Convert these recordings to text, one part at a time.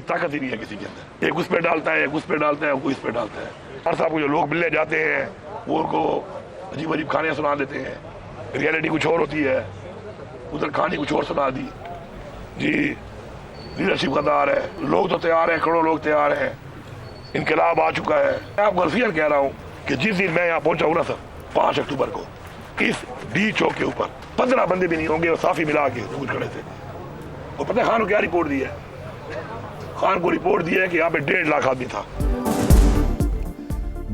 की ताकत ही नहीं है किसी के अंदर। एक उस पे डालता है, एक उस पे डालता है, कोई इस पे डालता है। हर साहब को जो लोग मिलने जाते हैं वो उनको अजीब अजीब कहानियाँ सुना देते हैं। रियलिटी कुछ और होती है, उधर कहानी कुछ और सुना दी। जी लीडरशिप गद्दार है, लोग तो तैयार हैं, करोड़ों लोग तैयार हैं, इनकलाब आ चुका है। मैं आपको गलफियन कह रहा हूँ कि जिस दिन मैं यहाँ पहुँचा हूँ ना सर 5 अक्टूबर को, इस डी चौक के ऊपर 15 बंदे भी नहीं होंगे और साफी मिला के दूर खड़े थे। और पता है खान को क्या रिपोर्ट दी है? खान को रिपोर्ट दी है कि यहाँ पे 1.5 लाख आदमी था।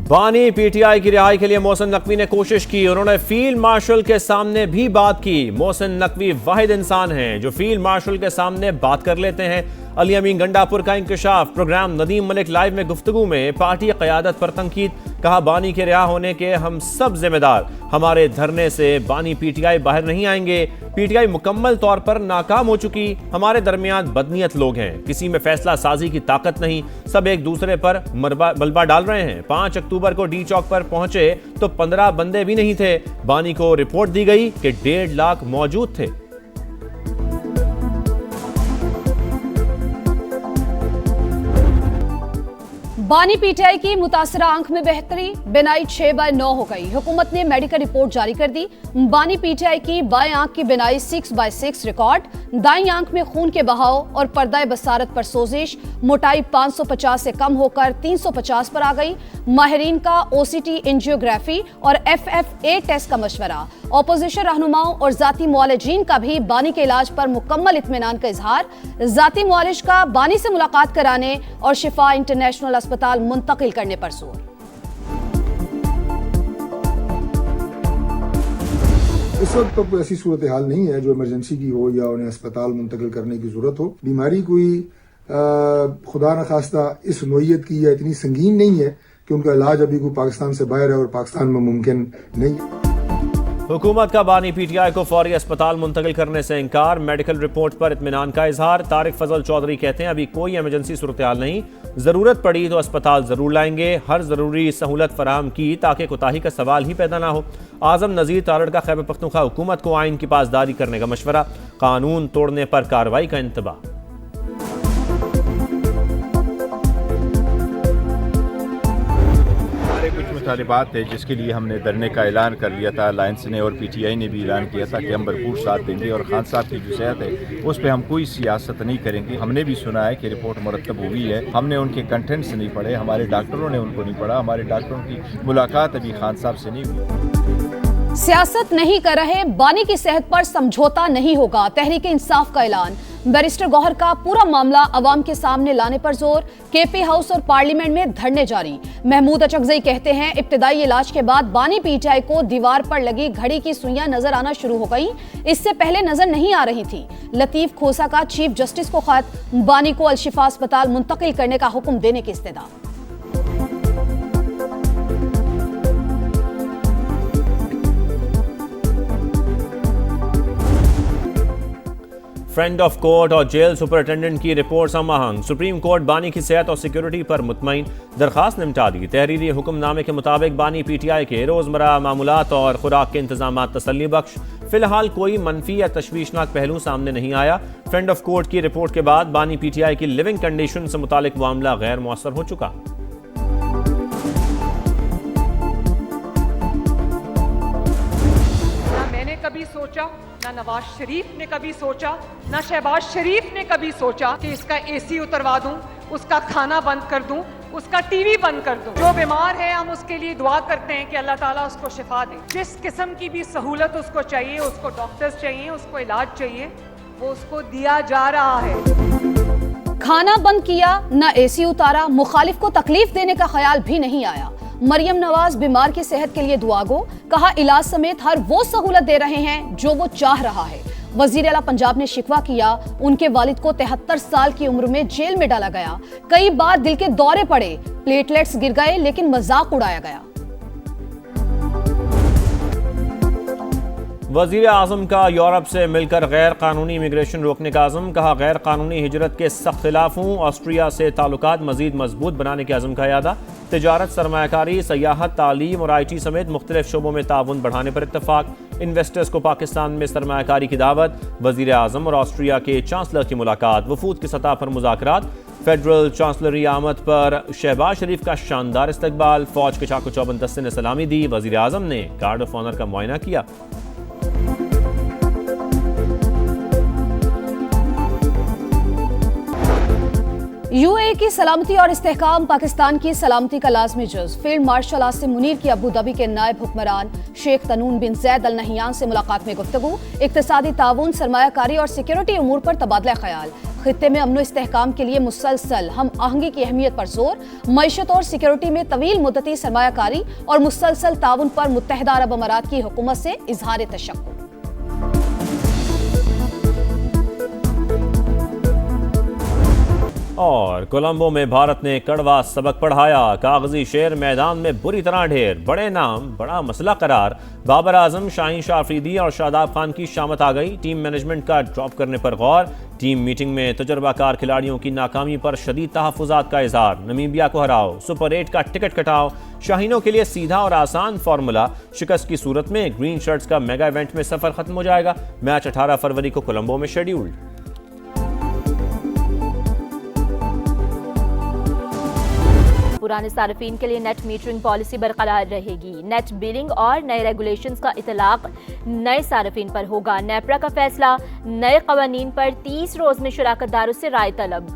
बानी पीटीआई की रिहाई के लिए मोहसिन नकवी ने कोशिश की। उन्होंने फील्ड मार्शल के सामने भी बात की। मोहसिन नकवी वाहिद इंसान हैं जो फील्ड मार्शल के सामने बात कर लेते हैं। अली अमीन गंडापुर का इंकशाफ। प्रोग्राम नदीम मलिक लाइव में गुफ्तगू में पार्टी क़यादत पर तनकीद। कहा बानी के रिहा होने के हम सब जिम्मेदार। हमारे धरने से बानी पीटीआई बाहर नहीं आएंगे। पीटीआई मुकम्मल तौर पर नाकाम हो चुकी। हमारे दरमियान बदनीयत लोग हैं, किसी में फैसला साजी की ताकत नहीं। सब एक दूसरे पर मलबा डाल रहे हैं। 5 अक्टूबर को डी चौक पर पहुंचे तो 15 बंदे भी नहीं थे। बानी को रिपोर्ट दी गई कि 1.5 लाख मौजूद थे। बानी पीटीआई की मुतासरा आंख में बेहतरी, बिनाई 6/9 हो गई। हुकूमत ने मेडिकल रिपोर्ट जारी कर दी। बानी पीटीआई की बाएं आंख की बिनाई 6/6 रिकॉर्ड। दाईं आंख में खून के बहाव और पर्दाए बसारत पर सोजिश। मोटाई 550 से कम होकर 350 पर आ गई। माहिरीन का ओसीटी एंजियोग्राफी और FFA टेस्ट का मशवरा। ऑपोजिशन रहनुमाओं और जाती मुआलिजीन का भी बानी के इलाज पर मुकम्मल इत्मीनान का इजहार। जाती मुआलिज का बानी से मुलाकात कराने और शिफा इंटरनेशनल अस्पताल मुंतकिल करने पर जोर। इस वक्त तो कोई ऐसी सूरत हाल नहीं है जो इमरजेंसी की हो या उन्हें अस्पताल मुंतकिल करने की जरूरत हो। बीमारी कोई खुदा न खास्ता इस नोयत की या इतनी संगीन नहीं है कि उनका इलाज अभी कोई पाकिस्तान से बाहर है और पाकिस्तान में मुमकिन नहीं। हुकूमत का बानी पीटीआई को फौरी अस्पताल मुंतकिल करने से इंकार। मेडिकल रिपोर्ट पर इत्मीनान का इजहार। तारिक फजल चौधरी कहते हैं अभी कोई इमरजेंसी सूरत हाल नहीं, जरूरत पड़ी तो अस्पताल जरूर लाएंगे। हर जरूरी सहूलत फराहम की ताकि कोताही का सवाल ही पैदा ना हो। आजम नजीर तारड़ का खैबर पख्तूनख्वा हुकूमत को आइन की पासदारी करने का मशवरा। कानून तोड़ने पर कार्रवाई का इंतबाह। मुतालिबात थे जिसके लिए हमने धरने का ऐलान कर लिया था। अलायंस ने और पीटीआई ने भी ऐलान किया था कि हम भरपूर साथ देंगे और खान साहब की जो सेहत है उस पर हम कोई सियासत नहीं करेंगे। हमने भी सुना है कि रिपोर्ट मुरतब हुई है, हमने उनके कंटेंट्स नहीं पढ़े, हमारे डॉक्टरों ने उनको नहीं पढ़ा, हमारे डॉक्टरों की मुलाकात अभी खान साहब से नहीं हुई। सियासत नहीं कर रहे, बानी की सेहत पर समझौता नहीं होगा। तहरीक इंसाफ का ऐलान। बैरिस्टर गौहर का पूरा मामला अवाम के सामने लाने पर जोर। केपी हाउस और पार्लियामेंट में धरने जारी। महमूद अचकजई कहते हैं इब्तिदाई इलाज के बाद बानी पीटीआई को दीवार पर लगी घड़ी की सुइयां नजर आना शुरू हो गई। इससे पहले नजर नहीं आ रही थी। लतीफ खोसा का चीफ जस्टिस को खत। बानी को अलशिफा अस्पताल मुंतकिल करने का हुक्म देने की इस्तदा। फ्रेंड ऑफ कोर्ट और जेल सुपरिटेंडेंट की रिपोर्ट समाहंग। सुप्रीम कोर्ट बानी की सेहत और सिक्योरिटी पर मुतमईन, दरखास्त निपटा दी। तहरीरी हुक्मनामे के मुताबिक बानी पीटीआई के रोजमर्रा मामूलात और खुराक के इंतजाम तसल्ली बख्श। फिलहाल कोई मनफी या तशवीशनाक पहलू सामने नहीं आया। फ्रेंड ऑफ कोर्ट की रिपोर्ट के बाद बानी पीटीआई की लिविंग कंडीशन से मुतालिक मामला गैर मुअस्सर हो चुका। मैंने कभी सोचा, ना नवाज शरीफ ने कभी सोचा, ना शहबाज शरीफ ने कभी सोचा कि इसका एसी उतरवा दूं, उसका खाना बंद कर दूं, उसका टीवी बंद कर दूं। जो बीमार है हम उसके लिए दुआ करते हैं कि अल्लाह ताला उसको शिफा दे। जिस किस्म की भी सहूलत उसको चाहिए, उसको डॉक्टर्स चाहिए, उसको इलाज चाहिए, वो उसको दिया जा रहा है। खाना बंद किया, ना एसी उतारा। मुखालिफ को तकलीफ देने का ख्याल भी नहीं आया। मरियम नवाज बीमार की सेहत के लिए दुआ गो। कहा इलाज समेत हर वो सहूलत दे रहे हैं जो वो चाह रहा है। वजीर आला पंजाब ने शिकवा किया उनके वालिद को 73 साल की उम्र में जेल में डाला गया। कई बार दिल के दौरे पड़े, प्लेटलेट्स गिर गए, लेकिन मजाक उड़ाया गया। वजीर आजम का यूरोप से मिलकर गैर कानूनी इमिग्रेशन रोकने का आज़म। कहा गैर कानूनी हिजरत के सख्त खिलाफ हूँ। ऑस्ट्रिया से ताल्लुकात मजीद मजबूत बनाने के आज़म का यादा। तिजारत, सरमायाकारी, सयाहत, तालीम और IT समेत मुख्तलिफ शोबों में ताउन बढ़ाने पर इत्तफाक। इन्वेस्टर्स को पाकिस्तान में सरमायाकारी की दावत। वजीर आजम और ऑस्ट्रिया के चांसलर की मुलाकात। वफूद की सतह पर मुज़ाकरात। फेडरल चांसलरी आमद पर शहबाज शरीफ का शानदार इस्तकबाल, फौज के चाको चौबंद दस्ते ने सलामी दी, वजीर आजम ने गार्ड ऑफ ऑनर का मुआयना किया। यूएई की सलामती और इस्तेहकाम पाकिस्तान की सलामती का लाजमी जुज़। फील्ड मार्शल आसिम मुनीर की अबू धाबी के नायब हुक्मरान शेख तनून बिन जैद अल नहियान से मुलाकात में गुफ्तगू, इक्तिसादी ताउन, सरमायाकारी और सिक्योरिटी उमूर पर तबादला ख्याल। खित्ते में अमन इस्तेहकाम के लिए मुसलसल हम आहंगी की अहमियत पर जोर, मईशत और सिक्योरिटी में तवील मुद्दती सरमायाकारी और मुसलसल ताउन पर मुत्तहिदा अरब अमारात की हुकूमत से इजहार तशक्कुर। और कोलंबो में भारत ने कड़वा सबक पढ़ाया, कागजी शेर मैदान में बुरी तरह ढेर, बड़े नाम बड़ा मसला करार। बाबर आजम, शाहीन शाह अफरीदी और शादाब खान की शामत आ गई, टीम मैनेजमेंट का ड्रॉप करने पर गौर। टीम मीटिंग में तजर्बाकार खिलाड़ियों की नाकामी पर शदीद तहफ़्फ़ुज़ात का इज़हार, नमीबिया को हराओ, सुपर 8 का टिकट कटाओ। शाहीनों के लिए सीधा और आसान फार्मूला, शिकस्त की सूरत में ग्रीन शर्ट्स का मेगा इवेंट में सफर खत्म हो जाएगा। मैच 18 फरवरी को कोलंबो में शेड्यूल्ड। पुराने सार्फिन के लिए नेट मीटरिंग पॉलिसी बरकरार रहेगी। नेट बिलिंग और नए रेगुलेशंस का इतलाक नए सार्फिन पर होगा। नेपरा का फैसला, नए कवानीन पर 30 रोज में शराकतदारों से राय तलब।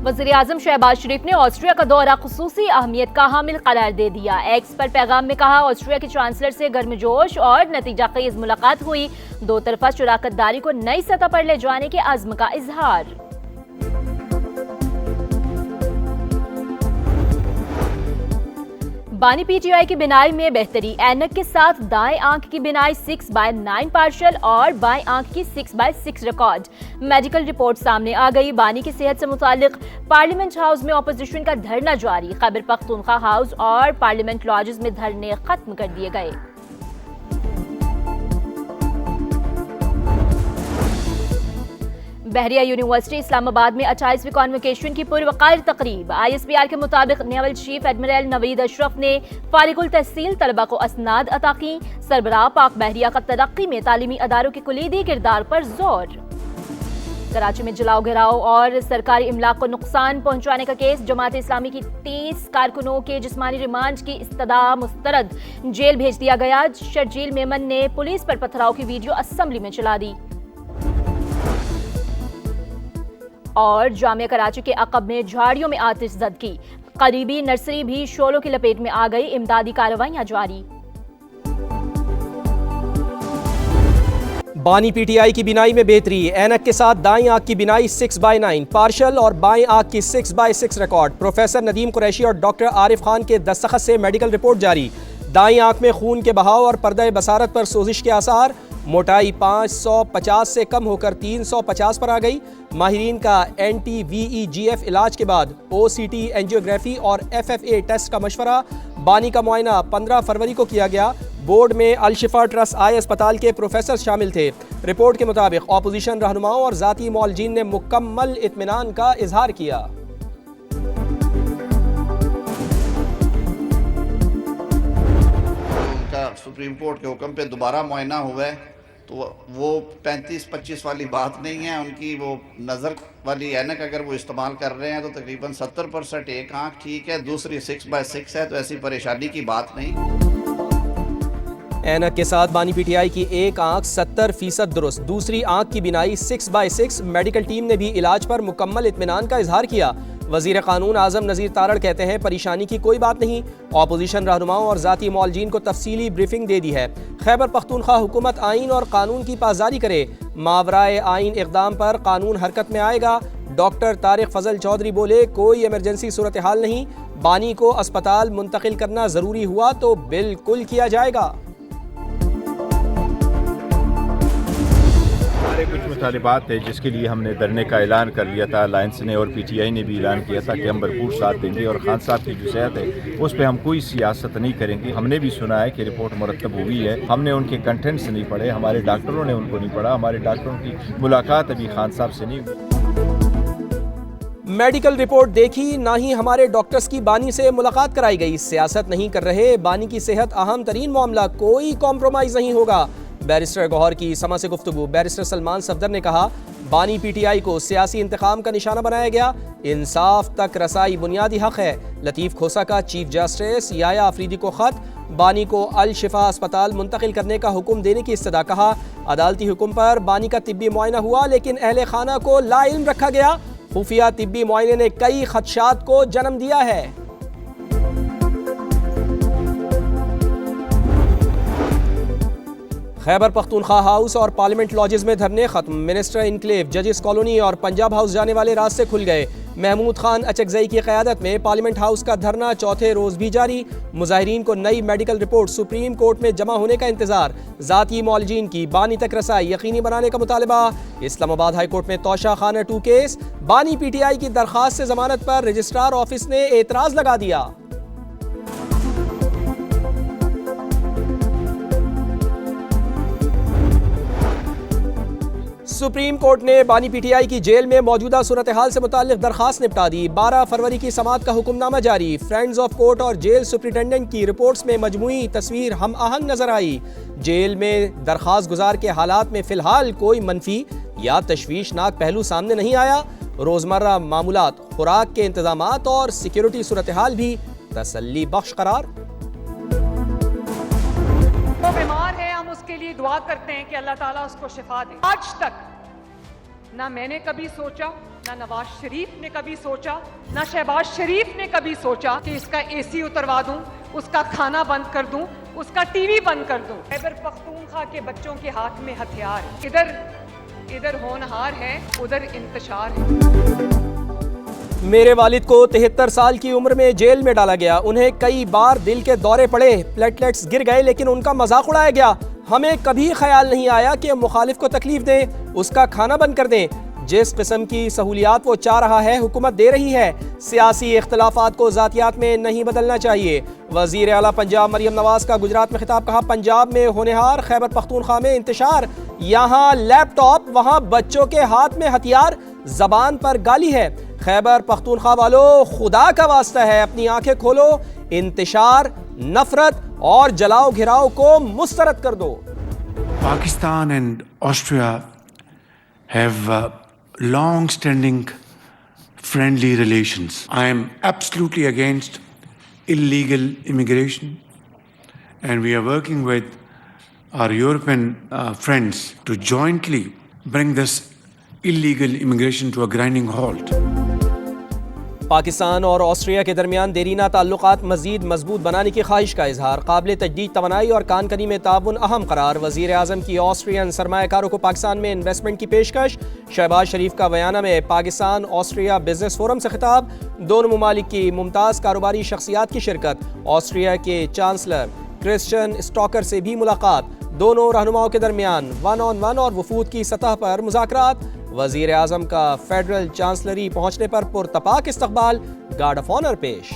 वज़ीर आज़म शहबाज शरीफ ने ऑस्ट्रिया का दौरा खुसूसी अहमियत का हामिल करार दे दिया। एक्स पर पैगाम में कहा, ऑस्ट्रिया के चांसलर से गर्मजोश और नतीजा खेज मुलाकात हुई, दो तरफा शराकतदारी को नई सतह पर ले जाने के आज़्म का इजहार। बानी पीटीआई की बिनाई में बेहतरी, ऐनक के साथ दाएं आंख की बिनाई 6/9 पार्शल और बाएं आंख की 6/6 रिकॉर्ड। मेडिकल रिपोर्ट सामने आ गई। बानी की सेहत से मुतालिक पार्लियामेंट हाउस में ऑपोजिशन का धरना जारी। खैबर पख्तूनख्वा हाउस और पार्लियामेंट लॉजेस में धरने खत्म कर दिए गए। बहरिया यूनिवर्सिटी इस्लामाबाद में 28वीं कॉन्वोकेशन की पुरवकार तकरीब। ISPR के मुताबिक naval chief admiral Naveed Ashraf ने फारिगुल तहसील तलबा को असनाद अता की। सरबराह पाक बहरिया का तरक्की में तालीमी अदारों के कुलीदी किरदार पर जोर। कराची में जलाओ घिराव और सरकारी इमलाक को नुकसान पहुंचाने का केस। जमात इस्लामी की 30 कारकुनों के जिस्मानी रिमांड की इस्तदा मुस्तरद, जेल भेज दिया गया। शर्जील मेमन ने पुलिस पर पथराव की वीडियो असेंबली में चला दी। और जामिया कराची के अकब में झाड़ियों में आतिशज़दगी, करीबी नर्सरी भी शोलों की लपेट में आ गई। इमदादी कार्रवाइयां जारी। बानी पीटीआई की बिनाई में बेहतरी, ऐनक के साथ दाईं आंख की बिनाई 6/9 पार्शल और बाएं आंख की 6/6 रिकॉर्ड। प्रोफेसर नदीम कुरैशी और डॉक्टर आरिफ खान के दस्तखत से मेडिकल रिपोर्ट जारी। दाईं आंख में खून के बहाव और पर्दा बसारत पर सोजिश के आसार। मोटाई 550 से कम होकर 350 पर आ गई। माहिरीन का NT-VEGF इलाज के बाद OCT एंजियोग्राफी और FFA टेस्ट का मशवरा। बानी का मुआयना 15 फरवरी को किया गया। बोर्ड में अल-शिफा ट्रस्ट आई अस्पताल के प्रोफेसर शामिल थे। रिपोर्ट के मुताबिक ऑपोजिशन रहनुमाओं और जाती मौलजीन ने मुकम्मल इत्मीनान का इजहार किया। उनका सुप्रीम कोर्ट के हुक्म पे दोबारा मुआयना हुआ है, तो वो 35-25 वाली बात नहीं है। उनकी वो नज़र वाली ऐनक अगर वो इस्तेमाल कर रहे हैं तो तकरीबन 70% एक आंख ठीक है, दूसरी 6/6 है, तो ऐसी परेशानी की बात नहीं। ऐनक के साथ बानी पीटीआई की एक आंख 70% दुरुस्त, दूसरी आंख की बिनाई 6/6। मेडिकल टीम ने भी इलाज पर मुकम्मल इत्मीनान का इजहार किया। वजीर कानून आजम नज़ीर तारड़ कहते हैं, परेशानी की कोई बात नहीं। ऑपोजिशन रहनुमाओं और जाती मौलजीन को तफसीली ब्रीफिंग दे दी है। खैबर पख्तूनख्वा हुकूमत आइन और कानून की पासदारी करे। मावराए आइन इक़दाम पर कानून हरकत में आएगा। डॉक्टर तारिक फजल चौधरी बोले, कोई इमरजेंसी सूरत हाल नहीं। बानी को अस्पताल मुंतकिल करना ज़रूरी हुआ तो बिल्कुल किया जाएगा। हमारे कुछ मुतालिबात थे जिसके लिए हमने धरने का ऐलान कर लिया था। अलायंस ने और PTI ने भी ऐलान किया था कि हम भरपूर साथ देंगे और खान साहब की जो सेहत है उस पर हम कोई सियासत नहीं करेंगे। हमने भी सुना है कि रिपोर्ट मुरतब हुई है, हमने उनके कंटेंट्स नहीं पढ़े, हमारे डॉक्टरों ने उनको नहीं पढ़ा, हमारे डॉक्टरों की मुलाकात अभी खान साहब से नहीं हुई। मेडिकल रिपोर्ट देखी, ना ही हमारे डॉक्टर्स की बानी से मुलाकात कराई गई। सियासत नहीं कर रहे, बानी की सेहत अहम तरीन मामला, कोई कॉम्प्रोमाइज नहीं होगा। बैरिस्टर गौहर की समा से गुफ्तगू। बैरिस्टर सलमान सफदर ने कहा, बानी PTI को सियासी इंतकाम का निशाना बनाया गया, इंसाफ तक रसाई बुनियादी हक है। लतीफ़ खोसा का चीफ जस्टिस याया अफरीदी को खत, बानी को अल शिफा अस्पताल मुंतकिल करने का हुक्म देने की इस्तदा। कहा, अदालती हुक्म पर बानी का तिब्बी मुआयना हुआ लेकिन अहले खाना को लाइल्म रखा गया। खुफिया तिब्बी मुआयने ने कई खदशात को जन्म दिया है। खैबर पख्तूनख्वा हाउस और पार्लियामेंट लॉजेस में धरने खत्म। मिनिस्टर इनक्लेव, जजिस कॉलोनी और पंजाब हाउस जाने वाले रास्ते खुल गए। महमूद खान अचकजई की क़यादत में पार्लियामेंट हाउस का धरना चौथे रोज भी जारी। मुजाहिरीन को नई मेडिकल रिपोर्ट सुप्रीम कोर्ट में जमा होने का इंतजार। ज़ाती मौलजीन की बानी तक रसाई यकीनी बनाने का मुतालबा। इस्लामाबाद हाई कोर्ट में तोशा खाना 2 केस। बानी PTI की दरखास्त से जमानत पर रजिस्ट्रार ऑफिस ने एतराज लगा दिया। सुप्रीम कोर्ट ने बानी PTI की जेल में मौजूदा सूरत हाल से मुताल्लिक दरखास्त निपटा दी। 12 फरवरी की समाअत का हुक्मनामा जारी। फ्रेंड्स ऑफ कोर्ट और जेल सुप्रिटेंडेंट की रिपोर्ट्स में मजमूई तस्वीर हम आहंग नजर आई। जेल में दरखास्त गुजार के हालात में फिलहाल कोई मनफी या तशवीशनाक पहलू सामने नहीं आया। रोजमर्रा मामूलात, खुराक के इंतजामात और सिक्योरिटी सूरत हाल भी तसल्ली बख्श करार। वो बीमार है, हम उसके लिए दुआ करते हैं कि अल्लाह ताला उसको शिफा दे। आज तक ना मैंने कभी सोचा, ना नवाज शरीफ ने कभी सोचा, ना शहबाज शरीफ ने कभी सोचा कि इसका AC उतरवा दूं, उसका खाना बंद कर दूं, उसका TV बंद कर दूं। खैबर पख्तूनख्वा के बच्चों के हाथ में हथियार, इधर होनहार है, उधर इंतशार है। मेरे वालिद को 73 साल की उम्र में जेल में डाला गया। उन्हें कई बार दिल के दौरे पड़े, प्लेटलेट्स गिर गए, लेकिन उनका मजाक उड़ाया गया। हमें कभी ख्याल नहीं आया कि मुखालिफ को तकलीफ दें, उसका खाना बंद कर दें। जिस किस्म की सहूलियात वो चाह रहा है, हुकूमत दे रही है। सियासी इख्तलाफात को ज़ातियात में नहीं बदलना चाहिए। वज़ीर आला पंजाब मरियम नवाज का गुजरात में खिताब। कहा, पंजाब में होनहार, खैबर पख्तूनख्वा में इंतशार। यहाँ लैपटॉप, वहाँ बच्चों के हाथ में हथियार, जबान पर गाली है। खैबर पख्तूनख्वा वालों, खुदा का वास्ता है, अपनी आंखें खोलो। इंतशार, नफरत और जलाओ घिराव को मुस्तरद कर दो। Pakistan and Austria have long-standing friendly relations. I am absolutely against illegal immigration, and we are working with our European friends to jointly bring this illegal immigration to a grinding halt. Pakistan और Austria के दरमियान देरीना ताल्लुकात मजीद मजबूत बनाने की ख्वाहिश का इजहार। काबिल तजदीद तवानाई और कानकनी में ताउन अहम करार। वज़ीर आज़म की ऑस्ट्रियन सरमायाकारों को पाकिस्तान में इन्वेस्टमेंट की पेशकश। शहबाज शरीफ का बयाना में पाकिस्तान ऑस्ट्रिया बिजनेस फोरम से खिताब। दोनों मुमालिक की मुमताज़ कारोबारी शख्सियात की शिरकत। ऑस्ट्रिया के चांसलर क्रिश्चियन स्टॉकर से भी मुलाकात। दोनों रहनुमाओं के दरमियान 1-on-1 और वफूद की सतह पर मुज़ाकरात। वज़ीर आज़म का फेडरल चांसलरी पहुंचने पर पुरतपाक इस्तकबाल, गार्ड ऑफ ऑनर पेश।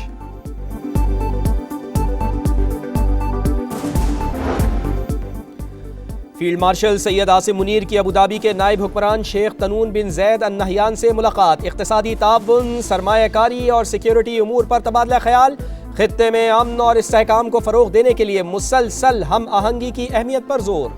फील्ड मार्शल सैयद आसिम मुनीर की अबूधाबी के नायब हुक्मरान शेख तनून बिन जैद अल नहयान से मुलाकात। इक़्तिसादी ताउन, सरमायाकारी और सिक्योरिटी उमूर पर तबादला ख्याल। खित्ते में अमन और इस्तेहकाम को फ़रोग़ देने के लिए मुसलसल हम आहंगी की अहमियत पर जोर।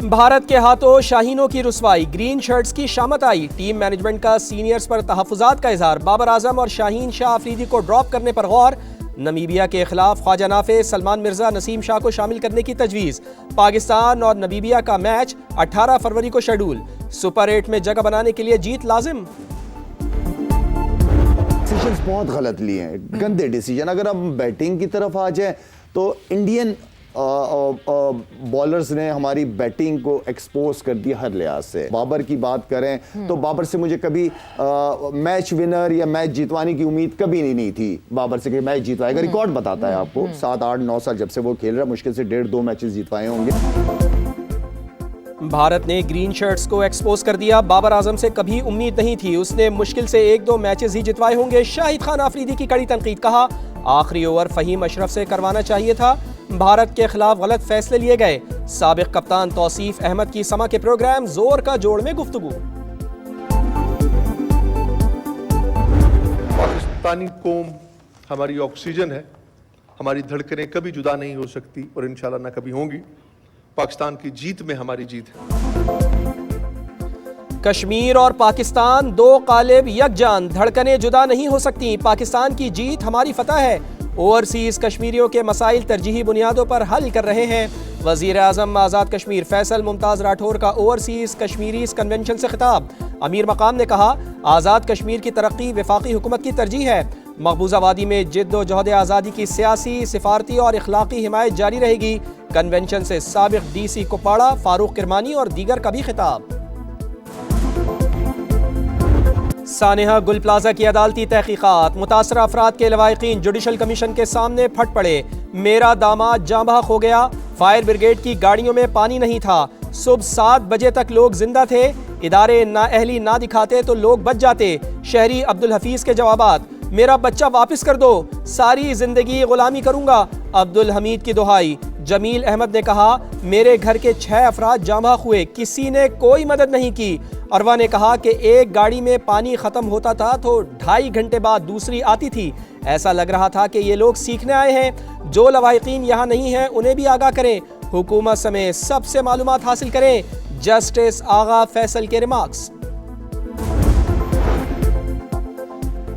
भारत के हाथों शाहीनों की रुसवाई, ग्रीन शर्ट्स की शामत आई। टीम मैनेजमेंट का सीनियर्स पर तहफ़्फ़ुज़ात का इज़हार। बाबर आज़म और शाहीन शाह अफरीदी को ड्रॉप करने पर गौर। नमीबिया के खिलाफ ख्वाजा नाफे, सलमान मिर्जा, नसीम शाह को शामिल करने की तजवीज़। पाकिस्तान और नमीबिया का मैच 18 फरवरी को शेड्यूल। सुपर 8 में जगह बनाने के लिए जीत लाजिम। डिसीजंस बहुत गलत लिए हैं, गंदे डिसीजन। अगर हम बैटिंग की तरफ आ जाए तो इंडियन बॉलर्स ने हमारी बैटिंग को एक्सपोज कर दिया हर लिहाज से। बाबर की बात करें तो बाबर से मुझे कभी मैच विनर या मैच जीतवाने की उम्मीद कभी नहीं थी बाबर से कि मैच जीतवाएगा। रिकॉर्ड बताता है आपको, 7, 8, 9 साल जब से वो खेल रहा है, मुश्किल से 1.5-2 मैचेस जीतवाए होंगे। भारत ने ग्रीन शर्ट्स को एक्सपोज कर दिया। बाबर आजम से कभी उम्मीद नहीं थी, उसने मुश्किल से 1-2 मैचेस ही जितवाए होंगे। शाहिद खान आफरीदी की कड़ी तनकीद। कहा, आखिरी ओवर फहीम अशरफ से करवाना चाहिए था। भारत के खिलाफ गलत फैसले लिए गए। साबिक कप्तान तौसीफ अहमद की समा के प्रोग्राम जोर का जोड़ में गुफ्तगू। पाकिस्तानी कौम हमारी ऑक्सीजन है, हमारी धड़कनें कभी जुदा नहीं हो सकती और इंशाल्लाह ना कभी होंगी। पाकिस्तान की जीत में हमारी जीत है। कश्मीर और पाकिस्तान दो कालिब यकजान, धड़कनें जुदा नहीं हो सकती। पाकिस्तान की जीत हमारी फतह है। ओवरसीज कश्मीरियों के मसाइल तरजीही बुनियादों पर हल कर रहे हैं। वजीर आज़म आज़ाद कश्मीर फैसल मुमताज़ राठौर का ओवरसीज कश्मीरीज कन्वेंशन से खिताब। अमीर मकाम ने कहा, आज़ाद कश्मीर की तरक्की वफाकी हुकूमत की तरजीह है। मकबूजा वादी में जिद्दोजहद आज़ादी की सियासी, सिफारती और इखलाकी हिमायत जारी रहेगी। कन्वेंशन से साबिक DC कुपवाड़ा फारूक किरमानी और दीगर का भी खिताब। सानेहा गुल प्लाजा की अदालती तहकीकात, मुतासरा अफराद के लवाहिकीन जुडिशल कमीशन के सामने फट पड़े। मेरा दामाद जाँ बहक हो गया, फायर ब्रिगेड की गाड़ियों में पानी नहीं था, सुबह 7 बजे तक लोग जिंदा थे, इदारे नाअहली ना दिखाते तो लोग बच जाते। शहरी अब्दुल हफीज के जवाबात, मेरा बच्चा वापस कर दो, सारी जिंदगी गुलामी करूंगा। अब्दुल हमीद की दुहाई। जमील अहमद ने कहा, मेरे घर के 6 अफराद जाँ बहक हुए, किसी ने कोई मदद नहीं की। अरवा ने कहा कि एक गाड़ी में पानी खत्म होता था तो 2.5 घंटे बाद दूसरी आती थी। ऐसा लग रहा था कि ये लोग सीखने आए हैं। जो लवाहिकीन यहाँ नहीं हैं उन्हें भी आगाह करें। हुकूमत समेत सबसे मालूमात हासिल करें। जस्टिस आगा फैसल के रिमार्क्स।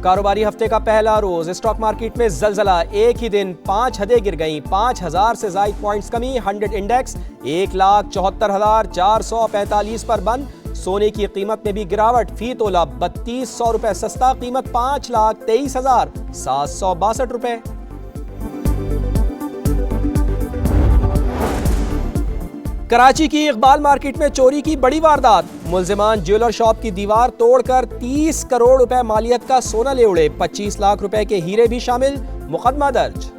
कारोबारी हफ्ते का पहला रोज, स्टॉक मार्केट में जलजला। एक ही दिन 5 हदें गिर गईं। 5000 से ज्यादा पॉइंट्स कमी। 100 इंडेक्स 1,74,445 पर बंद। सोने की कीमत में भी गिरावट, फी तोला 3200 रुपए सस्ता, कीमत 5,23,762 रुपए। कराची की इकबाल मार्केट में चोरी की बड़ी वारदात। मुल्जिमान ज्वेलर शॉप की दीवार तोड़कर 30 करोड़ रुपए मालियत का सोना ले उड़े। 25 लाख रुपए के हीरे भी शामिल। मुकदमा दर्ज।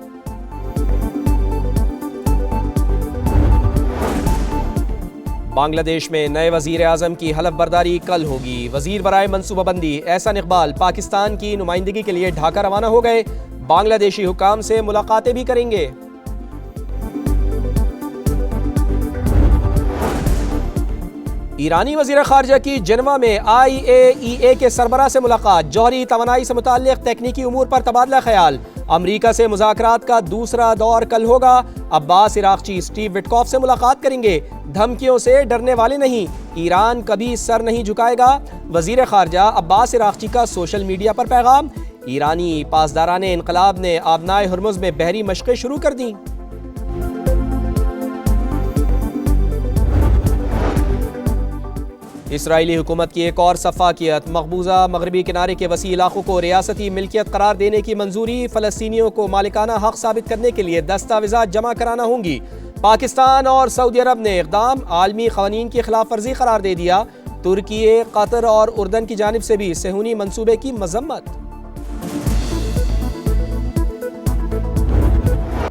बांग्लादेश में नए वजीर आजम की हलफ बर्दारी कल होगी। वजीर बराए मनसूबाबंदी एहसान इकबाल पाकिस्तान की नुमाइंदगी के लिए ढाका रवाना हो गए। बांग्लादेशी हुकाम से मुलाकातें भी करेंगे। ईरानी वजीर खारजा की जनेवा में IAEA के सरबराह से मुलाकात। जौहरी तवानाई से मुताल्लिक तकनीकी उमूर पर तबादला ख्याल। अमरीका से मुज़ाकरात का दूसरा दौर कल होगा। अब्बास इराक़ची स्टीव विटकॉफ से मुलाकात करेंगे। धमकियों से डरने वाले नहीं, ईरान कभी सर नहीं झुकाएगा। वजीर खारजा अब्बास इराक़ची का सोशल मीडिया पर पैगाम। ईरानी पासदारान इनकलाब ने आबनाए हुर्मुज़ में बहरी मशक़ें शुरू कर दी। इसराइली हुकूमत की एक और सफ़ाकियत। मकबूजा मगरबी किनारे के वसी इलाकों को रियासती मिल्कियत करार देने की मंजूरी। फ़लस्तीनियों को मालिकाना हक साबित करने के लिए दस्तावेज़ात जमा कराना होंगी। पाकिस्तान और सऊदी अरब ने इक़दाम आलमी क़वानीन की खिलाफ वर्जी करार दे दिया। तुर्की, कतर और उर्दन की जानिब से भी सेहूनी मंसूबे की मजम्मत।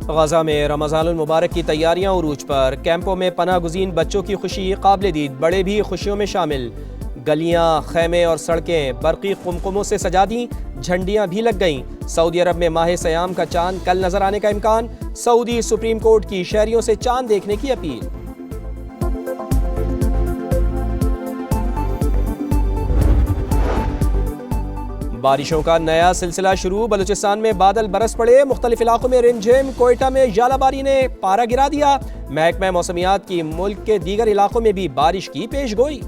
गजा में रमज़ानुल मुबारक की तैयारियां उरूज पर। कैंपों में पनाह गुज़ीन बच्चों की खुशी काबिल दीद, बड़े भी खुशियों में शामिल। गलियां, खैमे और सड़कें बरक़ी कुमकुमों से सजा दी। झंडियां भी लग गईं। सऊदी अरब में माह सयाम का चांद कल नजर आने का इम्कान। सऊदी सुप्रीम कोर्ट की शहरियों से चांद देखने की अपील। बारिशों का नया सिलसिला शुरू। बलूचिस्तान में बादल बरस पड़े। मुख्तलिफ इलाकों में रिमझिम। कोयटा में जालाबारी ने पारा गिरा दिया। महकमा मौसमियात की मुल्क के दीगर इलाकों में भी बारिश की पेशगोई।